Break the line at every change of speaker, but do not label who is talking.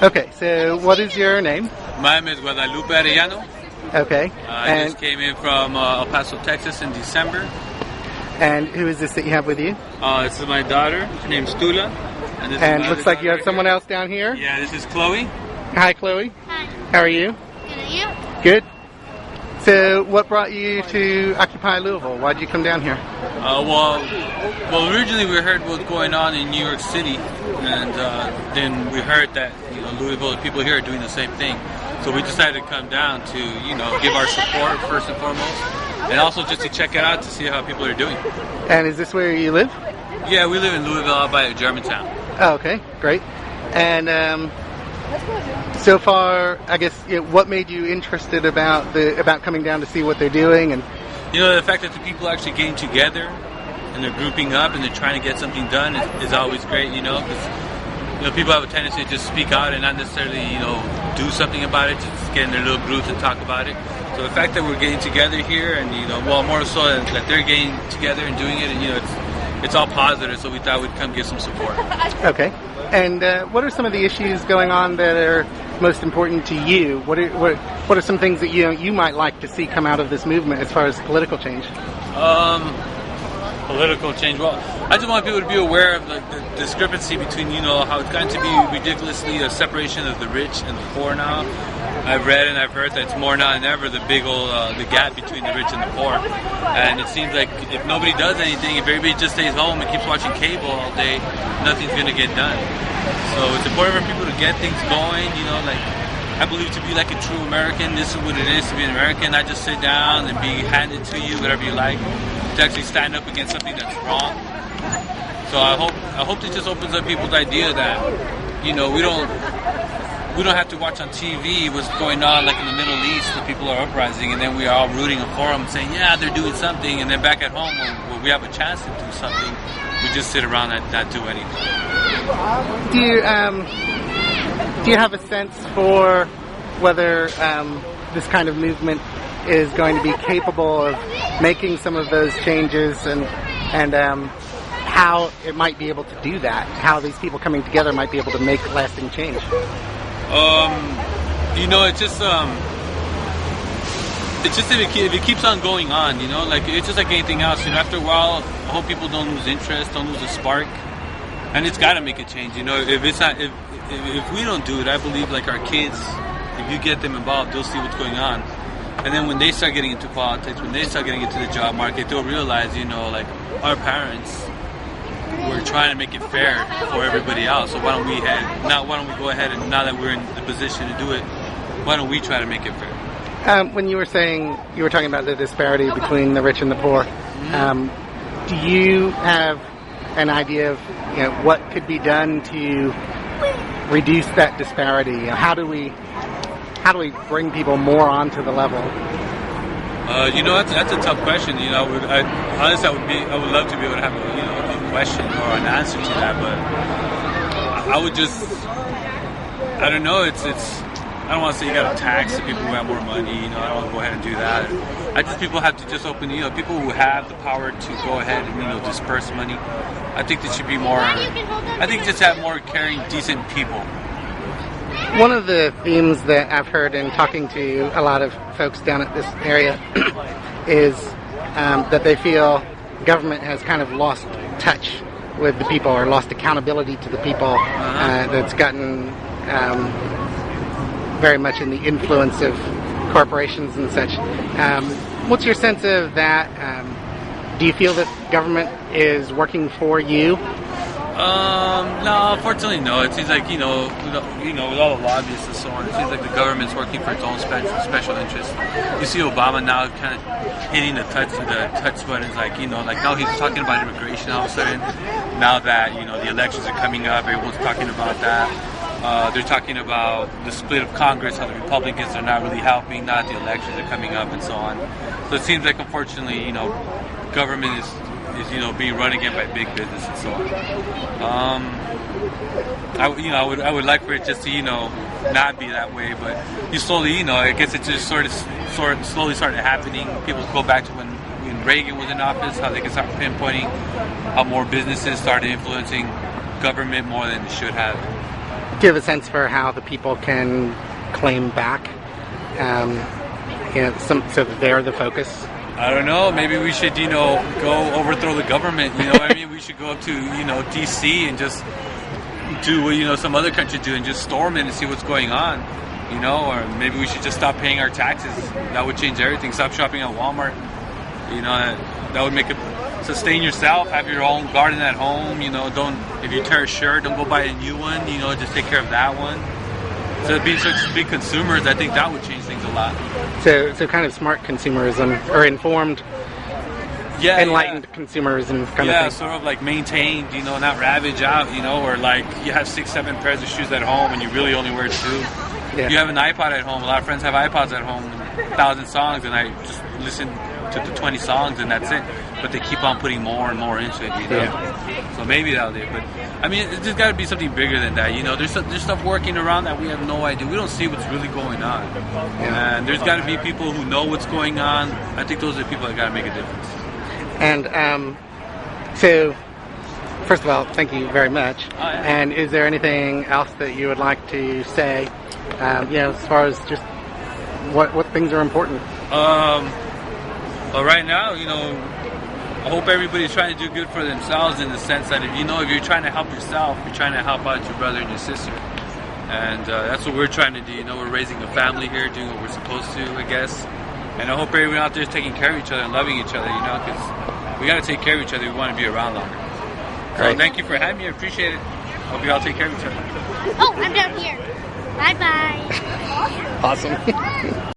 Okay, so what is your name?
My name is Guadalupe Arellano.
Okay.
I just came in from El Paso, Texas in December.
And who is this that you have with you?
This is my daughter. Her name's Tula.
And looks like you have someone else down here.
Yeah, this is Chloe.
Hi, Chloe.
Hi.
How are you?
Good, and you?
Good. So what brought you to Occupy Louisville? Why did you come down here?
Well, originally we heard what was going on in New York City, and then we heard that Louisville, the people here are doing the same thing. So we decided to come down to give our support first and foremost, and also just to check it out to see how people are doing.
And is this where you live?
Yeah, we live in Louisville, out by Germantown.
Oh, okay, great. And so far, I guess, what made you interested about coming down to see what they're doing? And
the fact that the people are actually getting together and they're grouping up and they're trying to get something done is always great, because people have a tendency to just speak out and not necessarily do something about it, just get in their little groups and talk about it. So the fact that we're getting together here and more so that they're getting together and doing it, and it's all positive, so we thought we'd come give some support.
Okay. And what are some of the issues going on that are most important to you? What are some things that you might like to see come out of this movement as far as political change?
Political change. Well, I just want people to be aware of the discrepancy between how it's gotten to be ridiculously a separation of the rich and the poor now. I've read and I've heard that it's more now than ever the big old the gap between the rich and the poor, and it seems like if nobody does anything, if everybody just stays home and keeps watching cable all day, nothing's going to get done. So it's important for people to get things going. I believe to be like a true American, this is what it is to be an American. Not just sit down and be handed to you whatever you like. To actually stand up against something that's wrong. So I hope it just opens up people's idea that we don't have to watch on TV what's going on like in the Middle East, the people are uprising, and then we are all rooting for them, saying yeah they're doing something, and then back at home when we have a chance to do something, we just sit around and not do anything.
Do you have a sense for whether this kind of movement is going to be capable of making some of those changes, and how it might be able to do that? How these people coming together might be able to make lasting change?
It's just if it keeps on going on, it's just like anything else. After a while, I hope people don't lose interest, don't lose a spark, and it's got to make a change. If it's not, if we don't do it, I believe like our kids, if you get them involved, they'll see what's going on. And then when they start getting into politics, when they start getting into the job market, they'll realize, like our parents were trying to make it fair for everybody else. So why don't we go ahead and now that we're in the position to do it, why don't we try to make it fair?
When you were talking about the disparity between the rich and the poor, do you have an idea of what could be done to reduce that disparity? How do we bring people more onto the level?
That's a tough question. I would love to be able to have a question or an answer to that, but I would just, I don't know. I don't want to say you got to tax the people who have more money. I don't want to go ahead and do that. I just people have to just open. People who have the power to go ahead and disperse money. I think there should be more. I think just have more caring, decent people.
One of the themes that I've heard in talking to a lot of folks down at this area is that they feel government has kind of lost touch with the people, or lost accountability to the people. That's gotten very much in the influence of corporations and such. What's your sense of that? Do you feel that government is working for you?
No, unfortunately, no. It seems like, with all the lobbyists and so on, it seems like the government's working for its own special interests. You see Obama now kind of hitting the touch buttons, like now he's talking about immigration all of a sudden. Now that, the elections are coming up, everyone's talking about that. They're talking about the split of Congress, how the Republicans are not really helping, now that the elections are coming up and so on. So it seems like, unfortunately, government is being run again by big business and so on. I would like for it just to not be that way, but you slowly I guess it just sort of slowly started happening. People go back to when Reagan was in office, how they can start pinpointing how more businesses started influencing government more than they should have.
Do you have a sense for how the people can claim back, so that they're the focus?
I don't know. Maybe we should, go overthrow the government. You know what I mean? We should go up to, D.C. and just do what, some other countries do and just storm it and see what's going on. Or maybe we should just stop paying our taxes. That would change everything. Stop shopping at Walmart. That would make it sustain yourself. Have your own garden at home. If you tear a shirt, don't go buy a new one. Just take care of that one. So being such big consumers, I think that would change things a lot.
So kind of smart consumerism, or informed, enlightened consumerism kind of thing.
Yeah, sort of like maintained, not ravage out, or like you have 6-7 pairs of shoes at home and you really only wear 2.
Yeah.
You have an iPod at home. A lot of friends have iPods at home, 1,000 songs, and I just listen to the 20 songs and that's it. But they keep on putting more and more into it,
Yeah.
So maybe that'll do it. But I mean, it's just got to be something bigger than that. There's stuff working around that we have no idea. We don't see what's really going on.
Yeah.
And there's got to be people who know what's going on. I think those are the people that got to make a difference.
And so, first of all, thank you very much.
Oh, yeah.
And is there anything else that you would like to say, as far as just what things are important?
Well, right now, I hope everybody's trying to do good for themselves in the sense that if you're trying to help yourself, you're trying to help out your brother and your sister. And that's what we're trying to do. We're raising a family here, doing what we're supposed to, I guess. And I hope everyone out there is taking care of each other and loving each other, because we got to take care of each other if we want to be around longer.
Great.
So thank you for having me. I appreciate it. Hope you all take care of each other.
Oh, I'm down here. Bye-bye.
Awesome.